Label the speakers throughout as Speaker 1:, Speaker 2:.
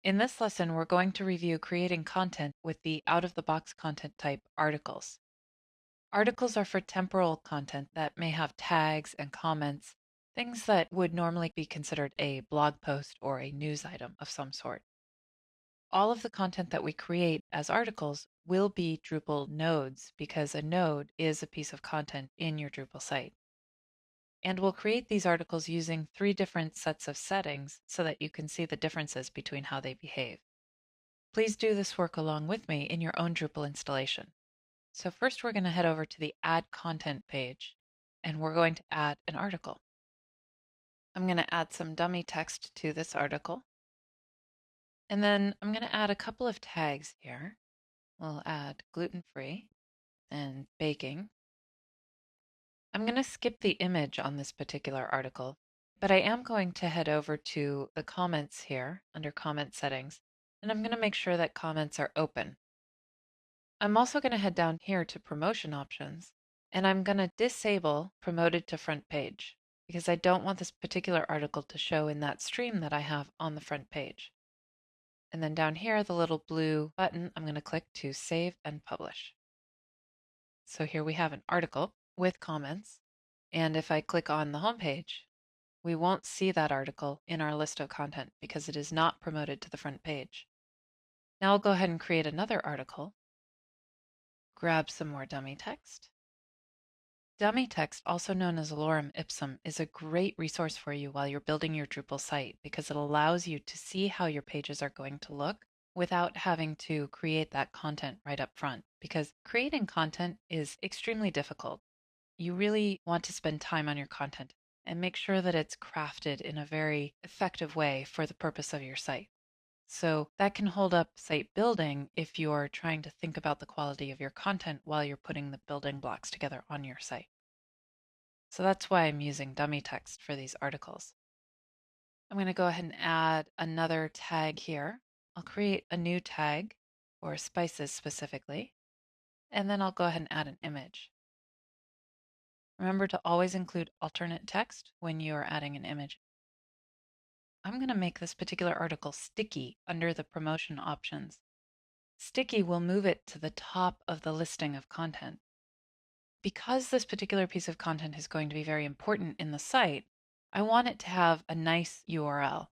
Speaker 1: In this lesson, we're going to review creating content with the out-of-the-box content type articles. Articles are for temporal content that may have tags and comments, things that would normally be considered a blog post or a news item of some sort. All of the content that we create as articles will be Drupal nodes because a node is a piece of content in your Drupal site. And we'll create these articles using 3 different sets of settings so that you can see the differences between how they behave. Please do this work along with me in your own Drupal installation. So first we're going to head over to the Add Content page, and we're going to add an article. I'm going to add some dummy text to this article. And then I'm going to add a couple of tags here. We'll add gluten-free and baking. I'm going to skip the image on this particular article, but I am going to head over to the comments here under comment settings, and I'm going to make sure that comments are open. I'm also going to head down here to promotion options, and I'm going to disable promoted to front page because I don't want this particular article to show in that stream that I have on the front page. And then down here, the little blue button, I'm going to click to save and publish. So here we have an article with comments. And if I click on the home page, we won't see that article in our list of content because it is not promoted to the front page. Now I'll go ahead and create another article, grab some more dummy text. Dummy text, also known as Lorem Ipsum, is a great resource for you while you're building your Drupal site because it allows you to see how your pages are going to look without having to create that content right up front, because creating content is extremely difficult. You really want to spend time on your content and make sure that it's crafted in a very effective way for the purpose of your site. So that can hold up site building if you're trying to think about the quality of your content while you're putting the building blocks together on your site. So that's why I'm using dummy text for these articles. I'm going to go ahead and add another tag here. I'll create a new tag for spices specifically, and then I'll go ahead and add an image. Remember to always include alternate text when you are adding an image. I'm going to make this particular article sticky under the promotion options. Sticky will move it to the top of the listing of content. Because this particular piece of content is going to be very important in the site, I want it to have a nice URL.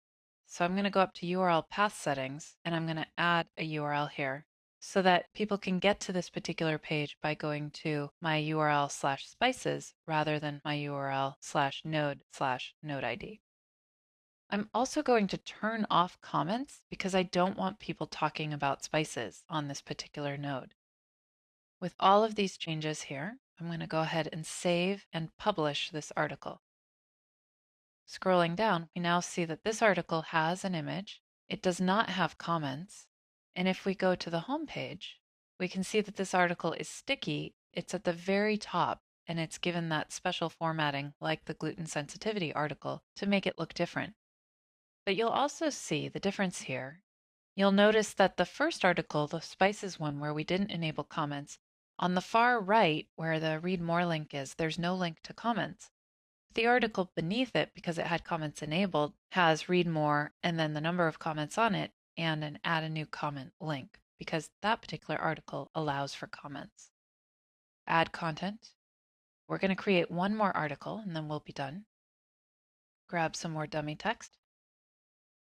Speaker 1: So I'm going to go up to URL path settings, and I'm going to add a URL here so that people can get to this particular page by going to my URL/spices rather than my URL/node/node ID. I'm also going to turn off comments because I don't want people talking about spices on this particular node. With all of these changes here, I'm going to go ahead and save and publish this article. Scrolling down, we now see that this article has an image. It does not have comments. And if we go to the home page, we can see that this article is sticky. It's at the very top, and it's given that special formatting like the gluten sensitivity article to make it look different. But you'll also see the difference here. You'll notice that the first article, the spices one where we didn't enable comments, on the far right where the read more link is, there's no link to comments. The article beneath it, because it had comments enabled, has read more and then the number of comments on it and an add a new comment link because that particular article allows for comments. Add content. We're going to create one more article and then we'll be done. Grab some more dummy text.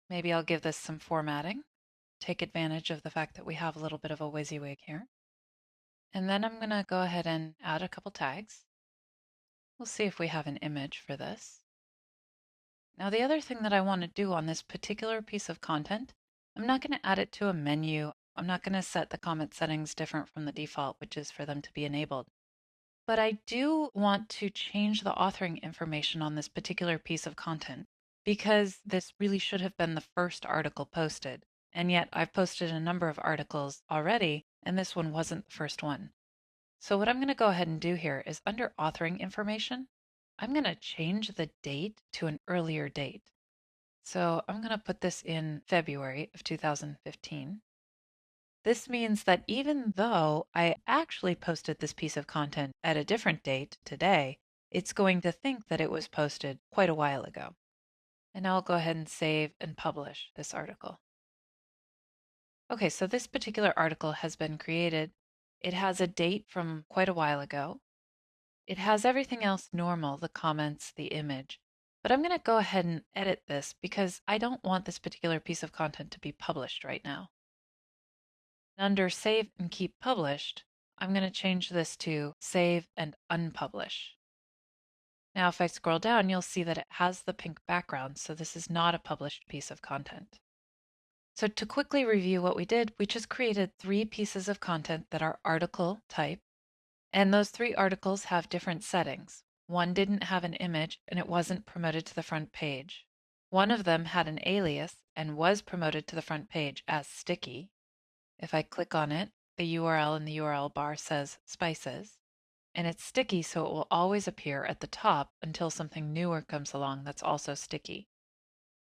Speaker 1: Maybe I'll give this some formatting. Take advantage of the fact that we have a little bit of a WYSIWYG here. And then I'm going to go ahead and add a couple tags. We'll see if we have an image for this. Now the other thing that I want to do on this particular piece of content, I'm not going to add it to a menu. I'm not going to set the comment settings different from the default, which is for them to be enabled. But I do want to change the authoring information on this particular piece of content because this really should have been the first article posted. And yet I've posted a number of articles already, and this one wasn't the first one. So what I'm going to go ahead and do here is under authoring information, I'm going to change the date to an earlier date. So I'm going to put this in February of 2015. This means that even though I actually posted this piece of content at a different date today, it's going to think that it was posted quite a while ago. And now I'll go ahead and save and publish this article. Okay, so this particular article has been created. It has a date from quite a while ago. It has everything else normal, the comments, the image. But I'm going to go ahead and edit this because I don't want this particular piece of content to be published right now. Under Save and Keep Published, I'm going to change this to Save and Unpublish. Now, if I scroll down, you'll see that it has the pink background, so this is not a published piece of content. So to quickly review what we did, we just created 3 pieces of content that are article type, and those 3 articles have different settings. One didn't have an image and it wasn't promoted to the front page. One of them had an alias and was promoted to the front page as sticky. If I click on it, the URL in the URL bar says spices, and it's sticky, so it will always appear at the top until something newer comes along that's also sticky.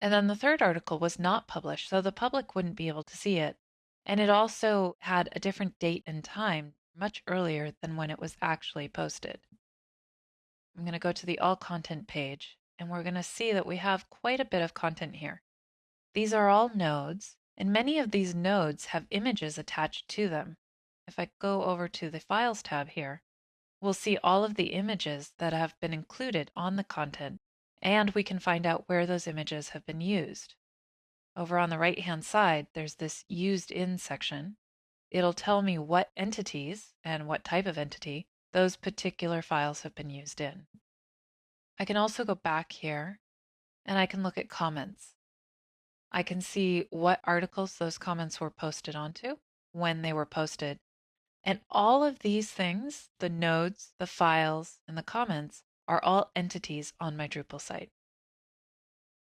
Speaker 1: And then the third article was not published, so the public wouldn't be able to see it. And it also had a different date and time, much earlier than when it was actually posted. I'm going to go to the All Content page, and we're going to see that we have quite a bit of content here. These are all nodes, and many of these nodes have images attached to them. If I go over to the Files tab here, we'll see all of the images that have been included on the content, and we can find out where those images have been used. Over on the right-hand side, there's this Used In section. It'll tell me what entities and what type of entity those particular files have been used in. I can also go back here and I can look at comments. I can see what articles those comments were posted onto, when they were posted, and all of these things, the nodes, the files, and the comments, are all entities on my Drupal site.